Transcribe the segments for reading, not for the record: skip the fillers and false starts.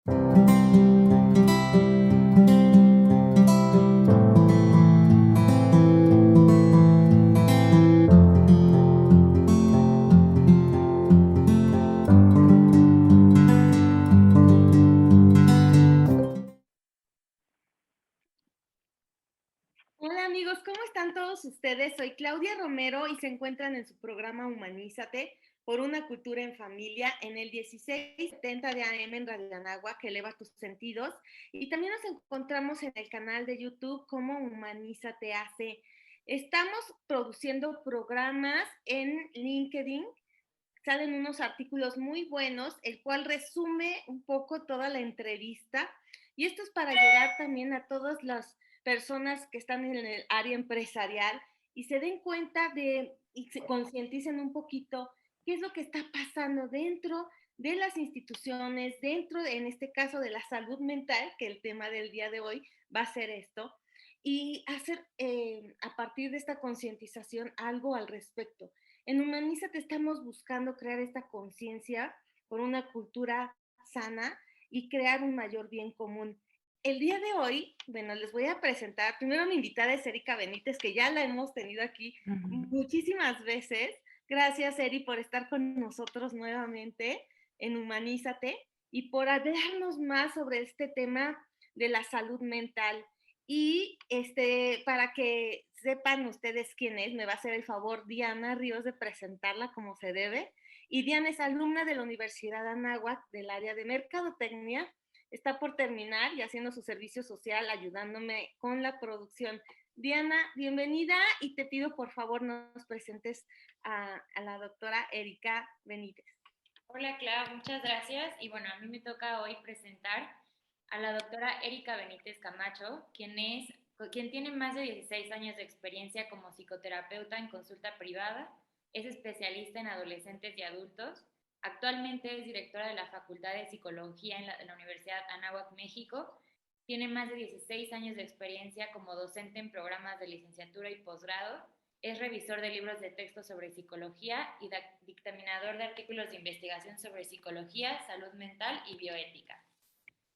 Hola amigos, ¿cómo están todos ustedes? Soy Claudia Romero y se encuentran en su programa Humanízate por una cultura en familia en el 1670 de AM en Radio Anáhuac, que eleva tus sentidos. Y también nos encontramos en el canal de YouTube como Humanízate AC. Estamos produciendo programas en LinkedIn. Salen unos artículos muy buenos, el cual resume un poco toda la entrevista. Y esto es para llegar también a todas las personas que están en el área empresarial y se den cuenta de y se concienticen un poquito qué es lo que está pasando dentro de las instituciones, dentro, en este caso, de la salud mental, que el tema del día de hoy va a ser esto, y hacer a partir de esta concientización algo al respecto. En Humanízate estamos buscando crear esta conciencia por una cultura sana y crear un mayor bien común. El día de hoy, bueno, les voy a presentar, primero mi invitada es Erika Benítez, que ya la hemos tenido aquí Ujú. muchísimas veces. Gracias, Eri, por estar con nosotros nuevamente en Humanízate y por hablarnos más sobre este tema de la salud mental. Y para que sepan ustedes quién es, me va a hacer el favor Diana Ríos de presentarla como se debe. Y Diana es alumna de la Universidad Anáhuac del área de Mercadotecnia. Está por terminar y haciendo su servicio social ayudándome con la producción. Diana, bienvenida y te pido por favor nos presentes a la doctora Erika Benítez. Hola, Clau, muchas gracias. Y bueno, a mí me toca hoy presentar a la doctora Erika Benítez Camacho, quien tiene más de 16 años de experiencia como psicoterapeuta en consulta privada, es especialista en adolescentes y adultos. Actualmente es directora de la Facultad de Psicología en la Universidad Anáhuac, México. Tiene más de 16 años de experiencia como docente en programas de licenciatura y posgrado. Es revisor de libros de texto sobre psicología y dictaminador de artículos de investigación sobre psicología, salud mental y bioética.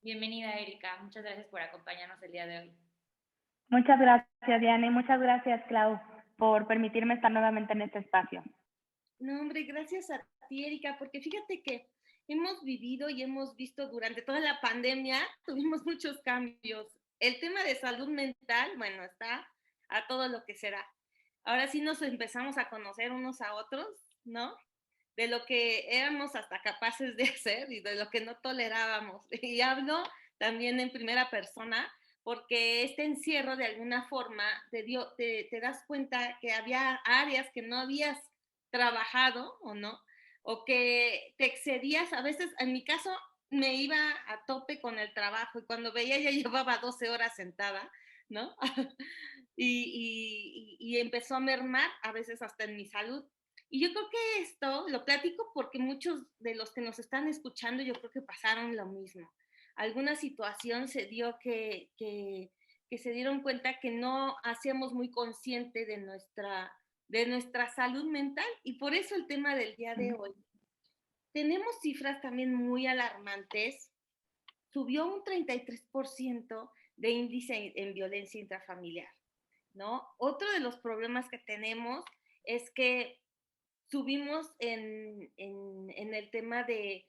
Bienvenida, Erika. Muchas gracias por acompañarnos el día de hoy. Muchas gracias, Diana, y muchas gracias, Clau, por permitirme estar nuevamente en este espacio. No, hombre, gracias a ti, Erika, porque fíjate que hemos vivido y hemos visto durante toda la pandemia, tuvimos muchos cambios. El tema de salud mental, bueno, está a todo lo que será. Ahora sí nos empezamos a conocer unos a otros, ¿no? De lo que éramos hasta capaces de hacer y de lo que no tolerábamos. Y hablo también en primera persona, porque este encierro de alguna forma te das cuenta que había áreas que no habías trabajado o no, o que te excedías, a veces en mi caso me iba a tope con el trabajo y cuando veía ya llevaba 12 horas sentada, ¿no? y empezó a mermar a veces hasta en mi salud. Y yo creo que esto lo platico porque muchos de los que nos están escuchando yo creo que pasaron lo mismo. Alguna situación se dio que se dieron cuenta que no hacíamos muy consciente de nuestra salud mental y por eso el tema del día de hoy. Tenemos cifras también muy alarmantes. Subió un 33% de índice en violencia intrafamiliar, ¿no? Otro de los problemas que tenemos es que subimos en el tema de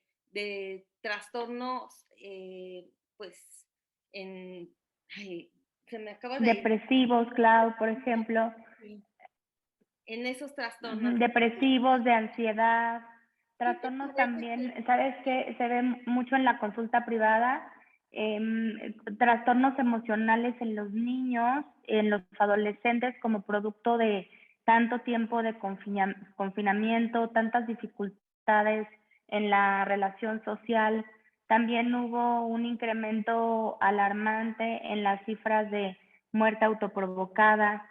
trastornos, pues, en, ay, se me acaba de ir. Depresivos, Clau, por ejemplo. En esos trastornos. Depresivos, de ansiedad, ¿Qué te trastornos parece también, que ¿sabes qué? Se ve mucho en la consulta privada, trastornos emocionales en los niños, en los adolescentes como producto de tanto tiempo de confinamiento, tantas dificultades en la relación social. También hubo un incremento alarmante en las cifras de muerte autoprovocada,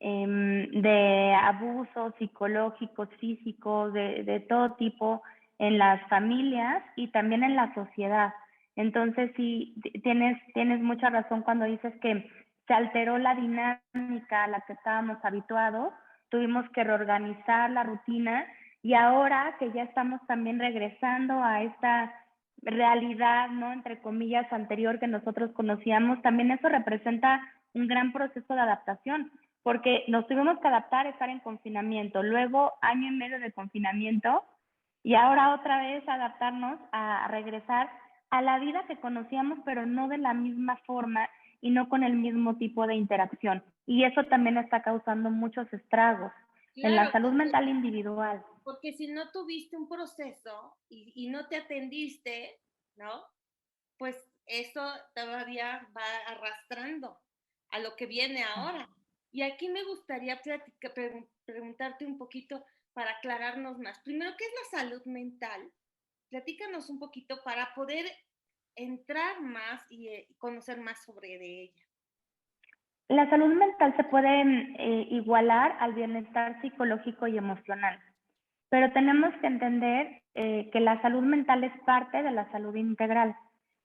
de abusos psicológicos, físicos, de todo tipo en las familias y también en la sociedad? Entonces sí, tienes mucha razón cuando dices que se alteró la dinámica a la que estábamos habituados, tuvimos que reorganizar la rutina y ahora que ya estamos también regresando a esta realidad, ¿no? Entre comillas, anterior que nosotros conocíamos, también eso representa un gran proceso de adaptación, porque nos tuvimos que adaptar a estar en confinamiento, luego año y medio de confinamiento, y ahora otra vez adaptarnos a regresar a la vida que conocíamos, pero no de la misma forma y no con el mismo tipo de interacción. Y eso también está causando muchos estragos en la Claro, salud mental individual. porque si no tuviste un proceso y no te atendiste, ¿no? Pues eso todavía va arrastrando a lo que viene ahora. Y aquí me gustaría preguntarte un poquito para aclararnos más. Primero, ¿qué es la salud mental? Platícanos un poquito para poder entrar más y conocer más sobre de ella. La salud mental se puede igualar al bienestar psicológico y emocional, pero tenemos que entender que la salud mental es parte de la salud integral.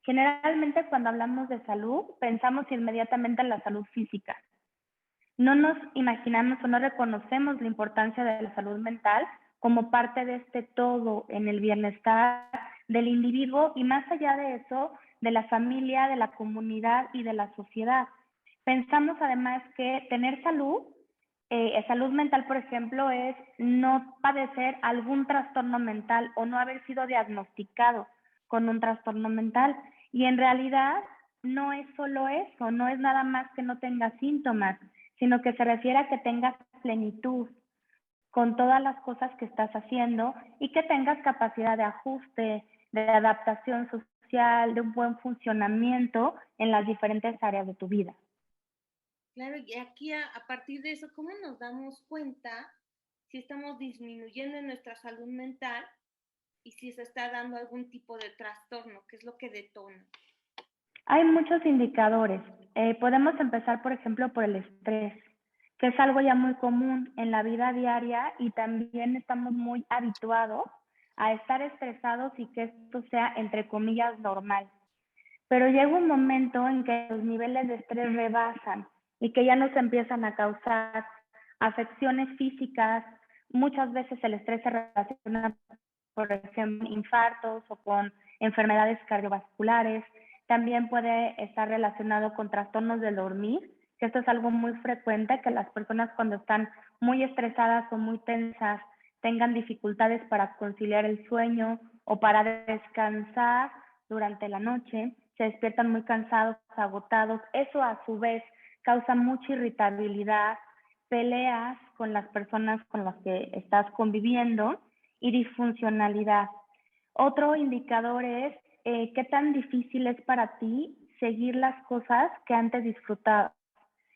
Generalmente cuando hablamos de salud pensamos inmediatamente en la salud física. No nos imaginamos o no reconocemos la importancia de la salud mental como parte de este todo en el bienestar del individuo y más allá de eso, de la familia, de la comunidad y de la sociedad. Pensamos además que tener salud, salud mental, por ejemplo, es no padecer algún trastorno mental o no haber sido diagnosticado con un trastorno mental. Y en realidad no es solo eso, no es nada más que no tengas síntomas, sino que se refiere a que tengas plenitud con todas las cosas que estás haciendo y que tengas capacidad de ajuste, de adaptación social, de un buen funcionamiento en las diferentes áreas de tu vida. Claro, y aquí a partir de eso, ¿cómo nos damos cuenta si estamos disminuyendo en nuestra salud mental y si se está dando algún tipo de trastorno? ¿Qué es lo que detona? Hay muchos indicadores. Podemos empezar, por ejemplo, por el estrés, que es algo ya muy común en la vida diaria y también estamos muy habituados a estar estresados y que esto sea, entre comillas, normal. Pero llega un momento en que los niveles de estrés rebasan y que ya nos empiezan a causar afecciones físicas. Muchas veces el estrés se relaciona, por ejemplo, infartos o con enfermedades cardiovasculares. También puede estar relacionado con trastornos del dormir, que esto es algo muy frecuente, que las personas cuando están muy estresadas o muy tensas tengan dificultades para conciliar el sueño o para descansar durante la noche, se despiertan muy cansados, agotados. Eso a su vez causa mucha irritabilidad, peleas con las personas con las que estás conviviendo y disfuncionalidad. Otro indicador es qué tan difícil es para ti seguir las cosas que antes disfrutabas.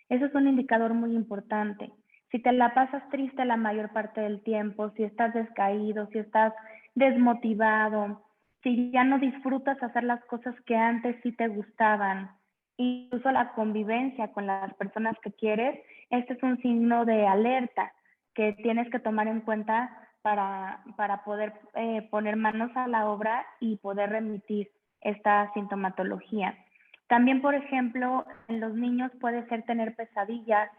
Eso es un indicador muy importante. Si te la pasas triste la mayor parte del tiempo, si estás descaído, si estás desmotivado, si ya no disfrutas hacer las cosas que antes sí te gustaban, incluso la convivencia con las personas que quieres, este es un signo de alerta que tienes que tomar en cuenta para poder poner manos a la obra y poder remitir esta sintomatología. También, por ejemplo, en los niños puede ser tener pesadillas,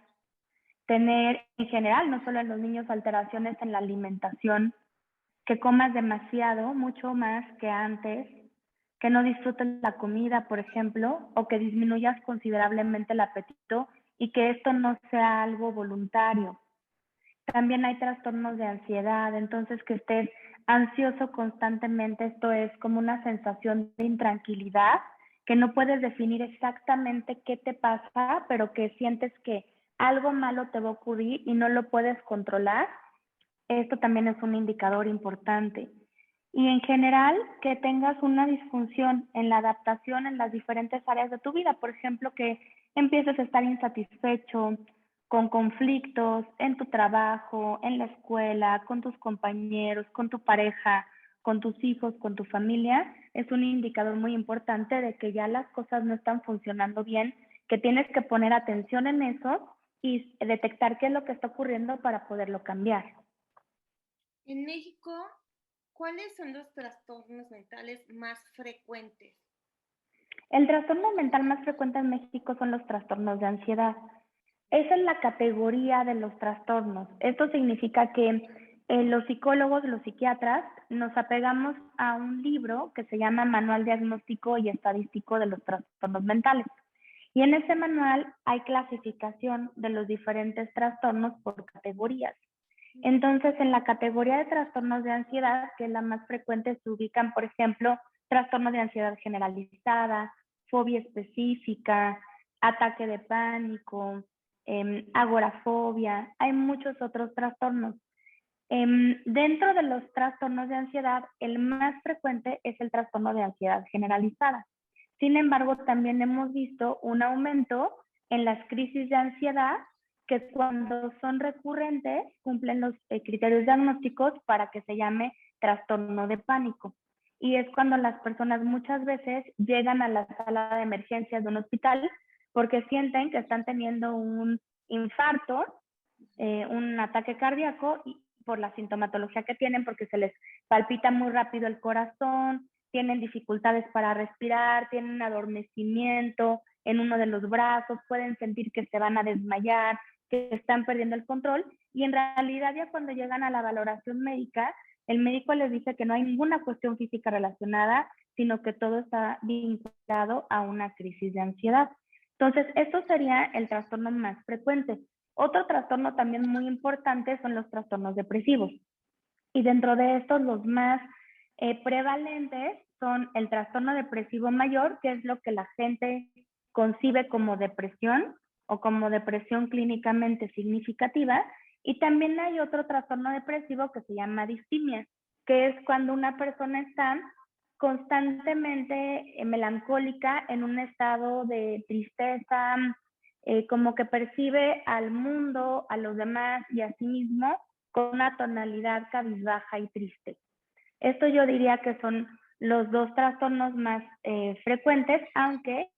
tener en general, no solo en los niños, alteraciones en la alimentación, que comas demasiado, mucho más que antes, que no disfrutes la comida, por ejemplo, o que disminuyas considerablemente el apetito y que esto no sea algo voluntario. También hay trastornos de ansiedad, entonces que estés ansioso constantemente, esto es como una sensación de intranquilidad, que no puedes definir exactamente qué te pasa, pero que sientes que algo malo te va a ocurrir y no lo puedes controlar. Esto también es un indicador importante. Y en general, que tengas una disfunción en la adaptación en las diferentes áreas de tu vida. Por ejemplo, que empieces a estar insatisfecho con conflictos en tu trabajo, en la escuela, con tus compañeros, con tu pareja, con tus hijos, con tu familia, es un indicador muy importante de que ya las cosas no están funcionando bien, que tienes que poner atención en eso y detectar qué es lo que está ocurriendo para poderlo cambiar. En México, ¿cuáles son los trastornos mentales más frecuentes? El trastorno mental más frecuente en México son los trastornos de ansiedad. Esa es la categoría de los trastornos. Esto significa que los psicólogos, los psiquiatras, nos apegamos a un libro que se llama Manual Diagnóstico y Estadístico de los Trastornos Mentales. Y en ese manual hay clasificación de los diferentes trastornos por categorías. Entonces, en la categoría de trastornos de ansiedad, que es la más frecuente, se ubican, por ejemplo, trastornos de ansiedad generalizada, fobia específica, ataque de pánico, agorafobia. Hay muchos otros trastornos. Dentro de los trastornos de ansiedad, el más frecuente es el trastorno de ansiedad generalizada. Sin embargo, también hemos visto un aumento en las crisis de ansiedad que cuando son recurrentes cumplen los criterios diagnósticos para que se llame trastorno de pánico. Y es cuando las personas muchas veces llegan a la sala de emergencias de un hospital porque sienten que están teniendo un infarto, un ataque cardíaco por la sintomatología que tienen, porque se les palpita muy rápido el corazón, tienen dificultades para respirar, tienen adormecimiento en uno de los brazos, pueden sentir que se van a desmayar, que están perdiendo el control, y en realidad ya cuando llegan a la valoración médica, el médico les dice que no hay ninguna cuestión física relacionada, sino que todo está vinculado a una crisis de ansiedad. Entonces, esto sería el trastorno más frecuente. Otro trastorno también muy importante son los trastornos depresivos. Y dentro de estos, los más prevalentes son el trastorno depresivo mayor, que es lo que la gente concibe como depresión o como depresión clínicamente significativa. Y también hay otro trastorno depresivo que se llama distimia, que es cuando una persona está constantemente melancólica, en un estado de tristeza, como que percibe al mundo, a los demás y a sí mismo con una tonalidad cabizbaja y triste. Esto yo diría que son los dos trastornos más frecuentes, aunque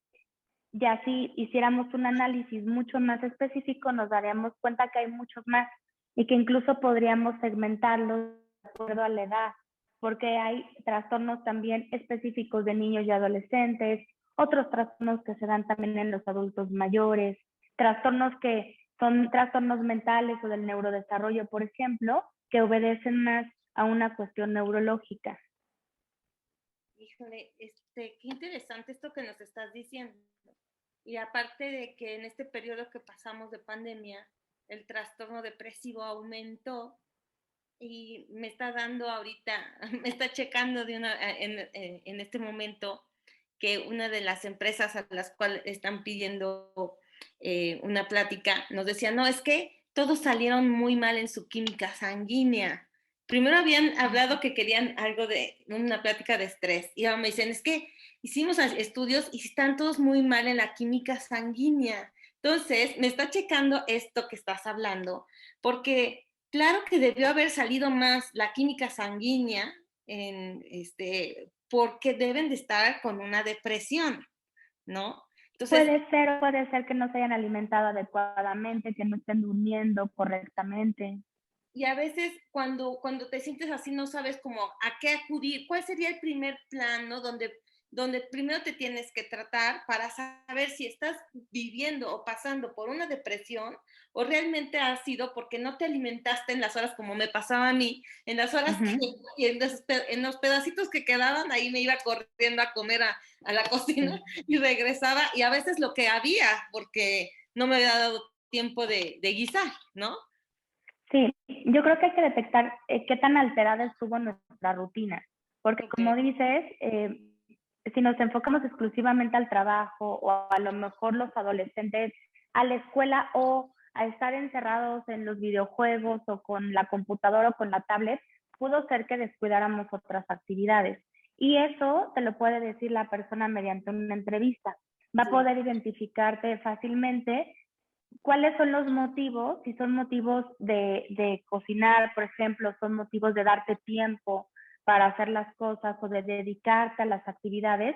ya si hiciéramos un análisis mucho más específico nos daríamos cuenta que hay muchos más y que incluso podríamos segmentarlos de acuerdo a la edad, porque hay trastornos también específicos de niños y adolescentes, otros trastornos que se dan también en los adultos mayores, trastornos que son trastornos mentales o del neurodesarrollo, por ejemplo, que obedecen más a una cuestión neurológica. Híjole, qué interesante esto que nos estás diciendo. Y aparte de que en este periodo que pasamos de pandemia, el trastorno depresivo aumentó y me está dando ahorita, me está checando en este momento que una de las empresas a las cuales están pidiendo una plática nos decía, no, es que todos salieron muy mal en su química sanguínea. Primero habían hablado que querían algo de una plática de estrés y ahora me dicen, es que hicimos estudios y están todos muy mal en la química sanguínea. Entonces, me está checando esto que estás hablando, porque claro que debió haber salido más la química sanguínea porque deben de estar con una depresión, ¿no? Entonces, puede ser que no se hayan alimentado adecuadamente, que no estén durmiendo correctamente. y a veces cuando te sientes así no sabes cómo a qué acudir, cuál sería el primer plan, ¿no? Donde primero te tienes que tratar para saber si estás viviendo o pasando por una depresión o realmente ha sido porque no te alimentaste en las horas como me pasaba a mí, en las horas y en los pedacitos que quedaban, ahí me iba corriendo a comer a la cocina y regresaba y a veces lo que había porque no me había dado tiempo de guisar, ¿no? Sí, yo creo que hay que detectar qué tan alterada estuvo nuestra rutina, porque como dices, si nos enfocamos exclusivamente al trabajo o a lo mejor los adolescentes a la escuela o a estar encerrados en los videojuegos o con la computadora o con la tablet, pudo ser que descuidáramos otras actividades. Y eso te lo puede decir la persona mediante una entrevista. Va a poder identificarte fácilmente cuáles son los motivos, si son motivos de cocinar, por ejemplo, son motivos de darte tiempo para hacer las cosas o de dedicarte a las actividades,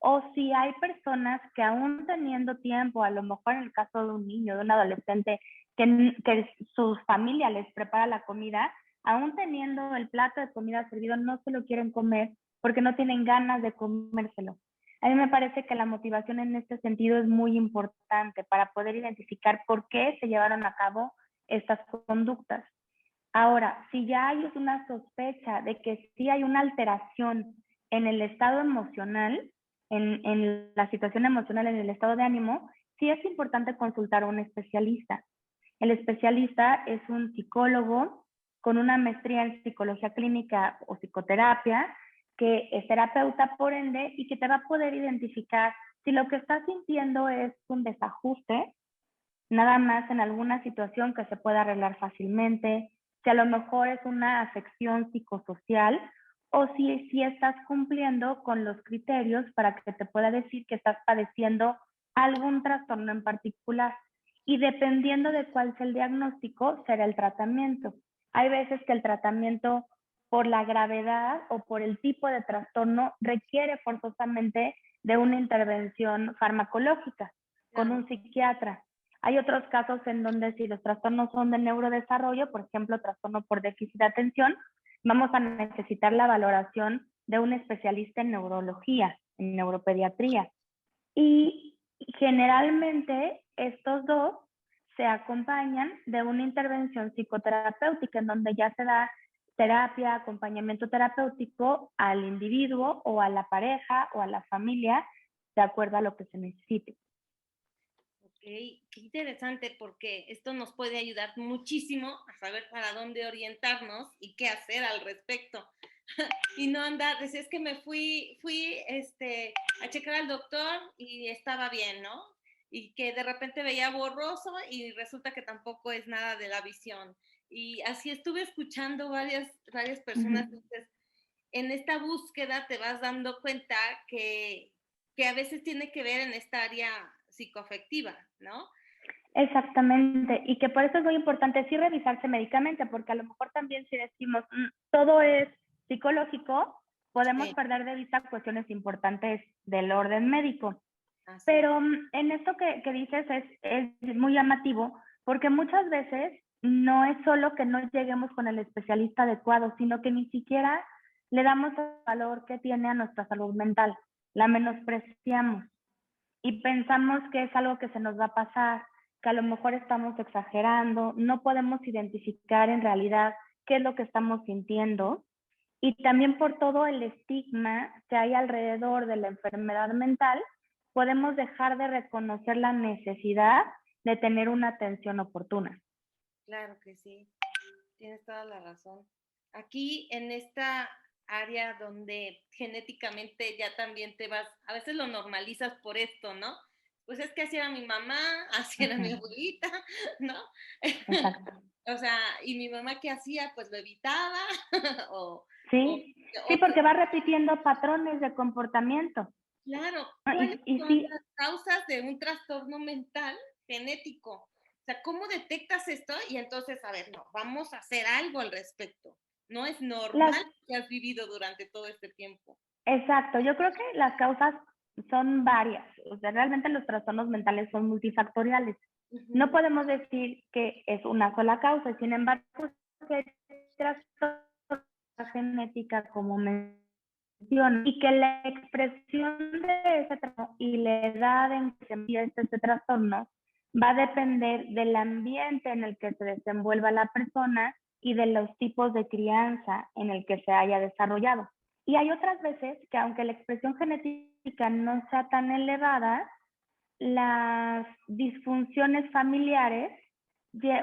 o si hay personas que aún teniendo tiempo, a lo mejor en el caso de un niño, de un adolescente, que su familia les prepara la comida, aún teniendo el plato de comida servido, no se lo quieren comer porque no tienen ganas de comérselo. A mí me parece que la motivación en este sentido es muy importante para poder identificar por qué se llevaron a cabo estas conductas. Ahora, si ya hay una sospecha de que sí hay una alteración en el estado emocional, en la situación emocional, en el estado de ánimo, sí es importante consultar a un especialista. El especialista es un psicólogo con una maestría en psicología clínica o psicoterapia, que es terapeuta por ende y que te va a poder identificar si lo que estás sintiendo es un desajuste, nada más en alguna situación que se pueda arreglar fácilmente, si a lo mejor es una afección psicosocial o si estás cumpliendo con los criterios para que te pueda decir que estás padeciendo algún trastorno en particular. Y dependiendo de cuál sea el diagnóstico, será el tratamiento. Hay veces que el tratamiento por la gravedad o por el tipo de trastorno requiere forzosamente de una intervención farmacológica con un psiquiatra. Hay otros casos en donde si los trastornos son de neurodesarrollo, por ejemplo, trastorno por déficit de atención, vamos a necesitar la valoración de un especialista en neurología, en neuropediatría. Y generalmente estos dos se acompañan de una intervención psicoterapéutica en donde ya se da terapia, acompañamiento terapéutico al individuo o a la pareja o a la familia, de acuerdo a lo que se necesite. Ok, qué interesante porque esto nos puede ayudar muchísimo a saber para dónde orientarnos y qué hacer al respecto. Y no andar, es que me fui a checar al doctor y estaba bien, ¿no? Y que de repente veía borroso y resulta que tampoco es nada de la visión. Y así estuve escuchando varias personas. Entonces, en esta búsqueda te vas dando cuenta que a veces tiene que ver en esta área psicoafectiva, ¿no? Exactamente, y que por eso es muy importante sí revisarse médicamente, porque a lo mejor también si decimos todo es psicológico, podemos perder de vista cuestiones importantes del orden médico. Así pero en esto que dices es muy llamativo, porque muchas veces no es solo que no lleguemos con el especialista adecuado, sino que ni siquiera le damos el valor que tiene a nuestra salud mental, la menospreciamos y pensamos que es algo que se nos va a pasar, que a lo mejor estamos exagerando, no podemos identificar en realidad qué es lo que estamos sintiendo y también por todo el estigma que hay alrededor de la enfermedad mental, podemos dejar de reconocer la necesidad de tener una atención oportuna. Claro que sí, tienes toda la razón. Aquí en esta área donde genéticamente ya también te vas, a veces lo normalizas por esto, ¿no? Pues es que así era mi mamá, así era mi abuelita, ¿no? Exacto. O sea, y mi mamá qué hacía, pues lo evitaba. Sí, sí, porque va repitiendo patrones de comportamiento. Claro, ¿cuáles son las causas de un trastorno mental genético? O sea, ¿cómo detectas esto? Y entonces, a ver, no, vamos a hacer algo al respecto. No es normal que has vivido durante todo este tiempo. Exacto, yo creo que las causas son varias. O sea, realmente los trastornos mentales son multifactoriales. No podemos decir que es una sola causa, sin embargo, que trastorno genética como menciono y que la expresión de ese trastorno y la edad en que se empieza este trastorno va a depender del ambiente en el que se desenvuelva la persona y de los tipos de crianza en el que se haya desarrollado. Y hay otras veces que aunque la expresión genética no sea tan elevada, las disfunciones familiares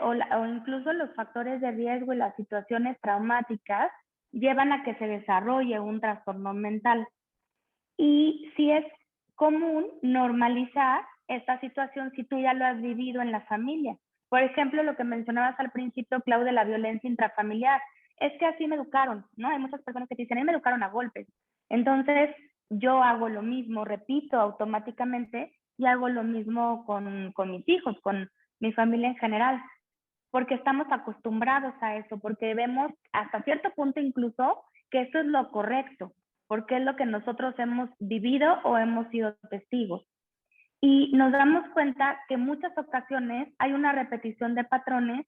o incluso los factores de riesgo y las situaciones traumáticas llevan a que se desarrolle un trastorno mental. Y si es común normalizar esta situación si tú ya lo has vivido en la familia. Por ejemplo, lo que mencionabas al principio, Clau, de la violencia intrafamiliar. Es que así me educaron, ¿no? Hay muchas personas que te dicen, a mí me educaron a golpes. Entonces, yo hago lo mismo, repito automáticamente y hago lo mismo con mis hijos, con mi familia en general, porque estamos acostumbrados a eso, porque vemos hasta cierto punto incluso que eso es lo correcto, porque es lo que nosotros hemos vivido o hemos sido testigos. Y nos damos cuenta que en muchas ocasiones hay una repetición de patrones,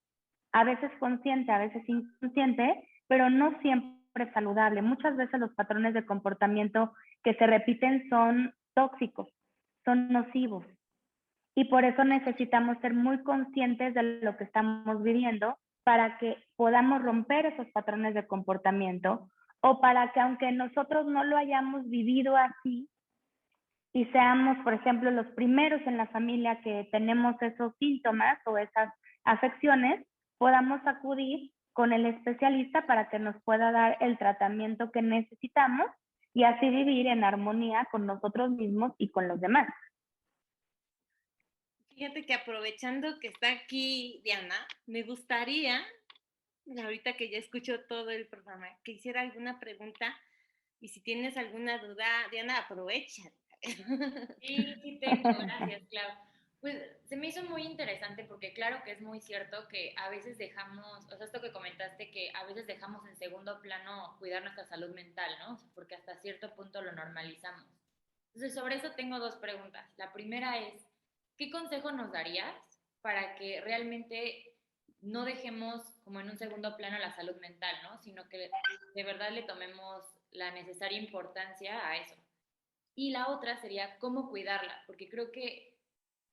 a veces consciente, a veces inconsciente, pero no siempre saludable. Muchas veces los patrones de comportamiento que se repiten son tóxicos, son nocivos. Y por eso necesitamos ser muy conscientes de lo que estamos viviendo para que podamos romper esos patrones de comportamiento o para que aunque nosotros no lo hayamos vivido así y seamos, por ejemplo, los primeros en la familia que tenemos esos síntomas o esas afecciones, podamos acudir con el especialista para que nos pueda dar el tratamiento que necesitamos y así vivir en armonía con nosotros mismos y con los demás. Fíjate que aprovechando que está aquí Diana, me gustaría, ahorita que ya escucho todo el programa, que hiciera alguna pregunta y si tienes alguna duda, Diana, aprovecha. Sí, tengo, gracias, Clau. Pues se me hizo muy interesante porque claro que es muy cierto que a veces dejamos, o sea, esto que comentaste, que a veces dejamos en segundo plano cuidar nuestra salud mental, ¿no? O sea, porque hasta cierto punto lo normalizamos. Entonces, sobre eso tengo dos preguntas. La primera es, ¿qué consejo nos darías para que realmente no dejemos como en un segundo plano la salud mental, ¿no? Sino que de verdad le tomemos la necesaria importancia a eso. Y la otra sería cómo cuidarla, porque creo que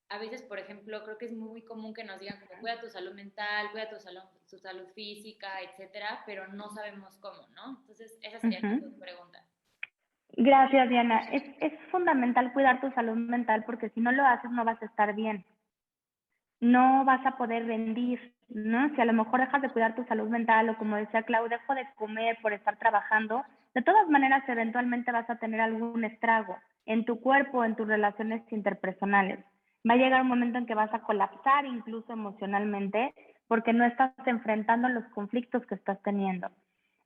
a veces, por ejemplo, creo que es muy común que nos digan como cuida tu salud mental, cuida tu salud física, etcétera, pero no sabemos cómo, ¿no? Entonces, esas serían las dos preguntas. Gracias, Diana. Es fundamental cuidar tu salud mental porque si no lo haces no vas a estar bien. No vas a poder rendir, ¿no? Si a lo mejor dejas de cuidar tu salud mental o como decía Clau, dejo de comer por estar trabajando, de todas maneras eventualmente vas a tener algún estrago en tu cuerpo, en tus relaciones interpersonales. Va a llegar un momento en que vas a colapsar incluso emocionalmente porque no estás enfrentando los conflictos que estás teniendo.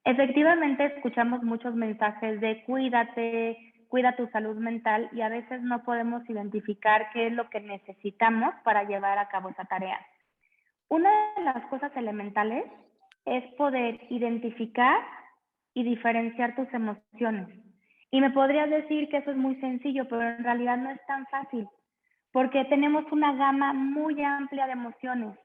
Efectivamente, escuchamos muchos mensajes de cuídate, cuida tu salud mental y a veces no podemos identificar qué es lo que necesitamos para llevar a cabo esa tarea. Una de las cosas elementales es poder identificar y diferenciar tus emociones. Y me podrías decir que eso es muy sencillo, pero en realidad no es tan fácil, porque tenemos una gama muy amplia de emociones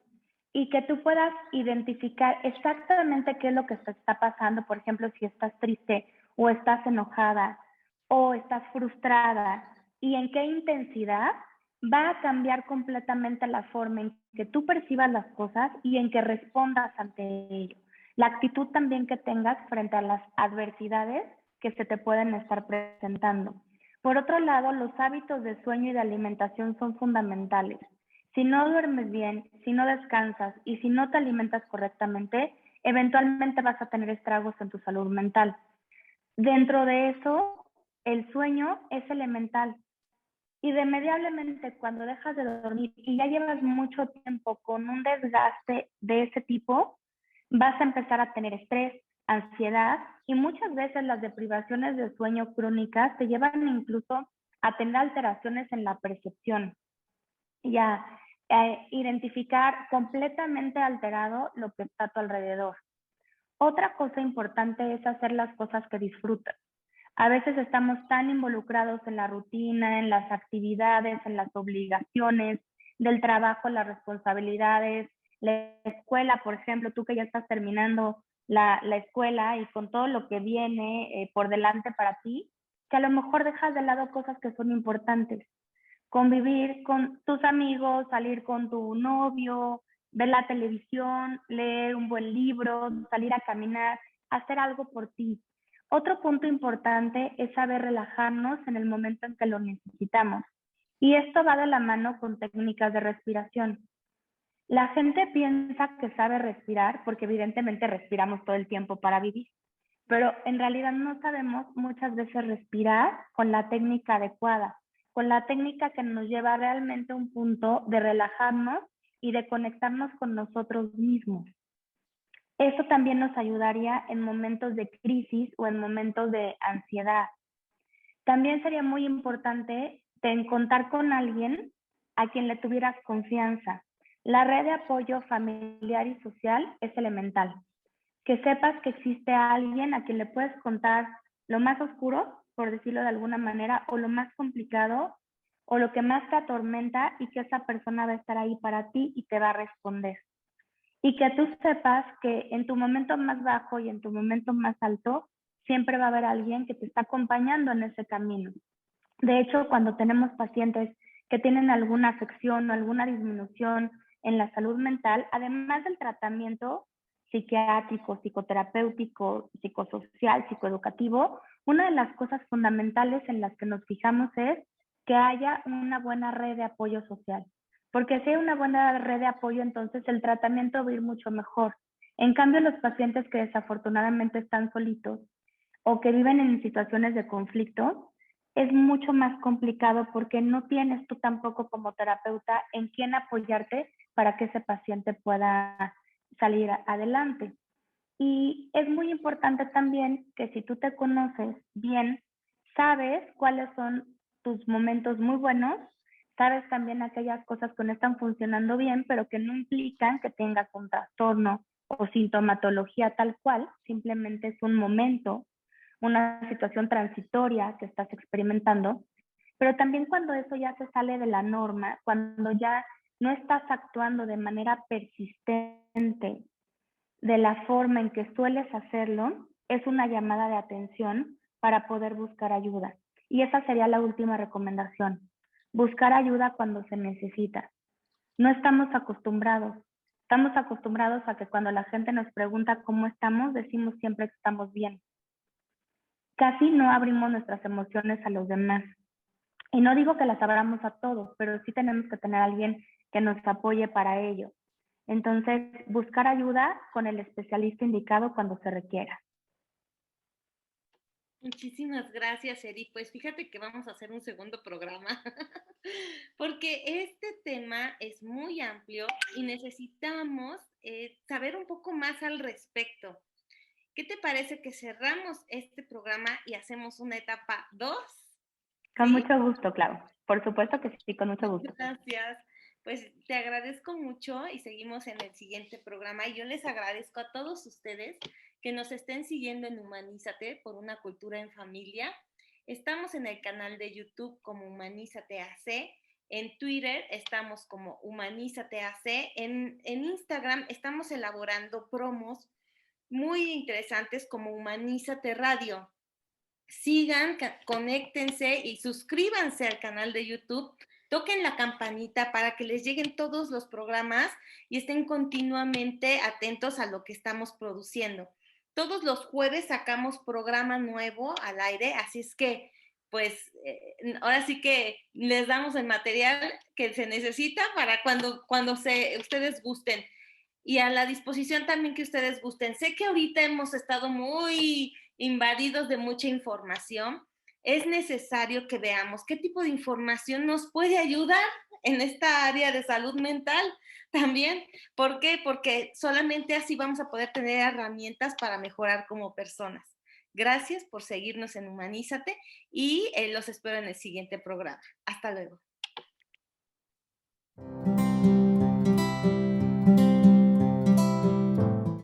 y que tú puedas identificar exactamente qué es lo que te está pasando, por ejemplo, si estás triste o estás enojada o estás frustrada y en qué intensidad va a cambiar completamente la forma en que tú percibas las cosas y en que respondas ante ello. La actitud también que tengas frente a las adversidades que se te pueden estar presentando. Por otro lado, los hábitos de sueño y de alimentación son fundamentales. Si no duermes bien, si no descansas y si no te alimentas correctamente, eventualmente vas a tener estragos en tu salud mental. Dentro de eso, el sueño es elemental. Irremediablemente, cuando dejas de dormir y ya llevas mucho tiempo con un desgaste de ese tipo, vas a empezar a tener estrés, ansiedad y muchas veces las deprivaciones de sueño crónicas te llevan incluso a tener alteraciones en la percepción y a identificar completamente alterado lo que está a tu alrededor. Otra cosa importante es hacer las cosas que disfrutas. A veces estamos tan involucrados en la rutina, en las actividades, en las obligaciones del trabajo, las responsabilidades, la escuela, por ejemplo, tú que ya estás terminando la escuela y con todo lo que viene por delante para ti, que a lo mejor dejas de lado cosas que son importantes. Convivir con tus amigos, salir con tu novio, ver la televisión, leer un buen libro, salir a caminar, hacer algo por ti. Otro punto importante es saber relajarnos en el momento en que lo necesitamos. Y esto va de la mano con técnicas de respiración. La gente piensa que sabe respirar porque evidentemente respiramos todo el tiempo para vivir, pero en realidad no sabemos muchas veces respirar con la técnica adecuada, con la técnica que nos lleva realmente a un punto de relajarnos y de conectarnos con nosotros mismos. Eso también nos ayudaría en momentos de crisis o en momentos de ansiedad. También sería muy importante contar con alguien a quien le tuvieras confianza. La red de apoyo familiar y social es elemental. Que sepas que existe alguien a quien le puedes contar lo más oscuro, por decirlo de alguna manera, o lo más complicado, o lo que más te atormenta y que esa persona va a estar ahí para ti y te va a responder. Y que tú sepas que en tu momento más bajo y en tu momento más alto, siempre va a haber alguien que te está acompañando en ese camino. De hecho, cuando tenemos pacientes que tienen alguna afección o alguna disminución en la salud mental, además del tratamiento, psiquiátrico, psicoterapéutico, psicosocial, psicoeducativo, una de las cosas fundamentales en las que nos fijamos es que haya una buena red de apoyo social. Porque si hay una buena red de apoyo, entonces el tratamiento va a ir mucho mejor. En cambio, los pacientes que desafortunadamente están solitos o que viven en situaciones de conflicto, es mucho más complicado porque no tienes tú tampoco como terapeuta en quién apoyarte para que ese paciente pueda salir adelante. Y es muy importante también que si tú te conoces bien, sabes cuáles son tus momentos muy buenos, sabes también aquellas cosas que no están funcionando bien, pero que no implican que tengas un trastorno o sintomatología tal cual, simplemente es un momento, una situación transitoria que estás experimentando, pero también cuando eso ya se sale de la norma, cuando ya no estás actuando de manera persistente de la forma en que sueles hacerlo, es una llamada de atención para poder buscar ayuda. Y esa sería la última recomendación, buscar ayuda cuando se necesita. No estamos acostumbrados a que cuando la gente nos pregunta cómo estamos, decimos siempre que estamos bien. Casi no abrimos nuestras emociones a los demás. Y no digo que las abramos a todos, pero sí tenemos que tener a alguien que nos apoye para ello. Entonces, buscar ayuda con el especialista indicado cuando se requiera. Muchísimas gracias, Eri. Pues fíjate que vamos a hacer un segundo programa, porque este tema es muy amplio y necesitamos saber un poco más al respecto. ¿Qué te parece que cerramos este programa y hacemos una etapa 2? Con ¿Sí? mucho gusto, Clau. Por supuesto que sí, con mucho gusto. Gracias. Pues te agradezco mucho y seguimos en el siguiente programa. Y yo les agradezco a todos ustedes que nos estén siguiendo en Humanízate por una cultura en familia. Estamos en el canal de YouTube como Humanízate AC. En Twitter estamos como Humanízate AC. En Instagram estamos elaborando promos muy interesantes como Humanízate Radio. Sigan, conéctense y suscríbanse al canal de YouTube. Toquen la campanita para que les lleguen todos los programas y estén continuamente atentos a lo que estamos produciendo. Todos los jueves sacamos programa nuevo al aire, así es que, pues, ahora sí que les damos el material que se necesita para cuando ustedes gusten. Y a la disposición también que ustedes gusten. Sé que ahorita hemos estado muy invadidos de mucha información. Es necesario que veamos qué tipo de información nos puede ayudar en esta área de salud mental también. ¿Por qué? Porque solamente así vamos a poder tener herramientas para mejorar como personas. Gracias por seguirnos en Humanízate y los espero en el siguiente programa. Hasta luego.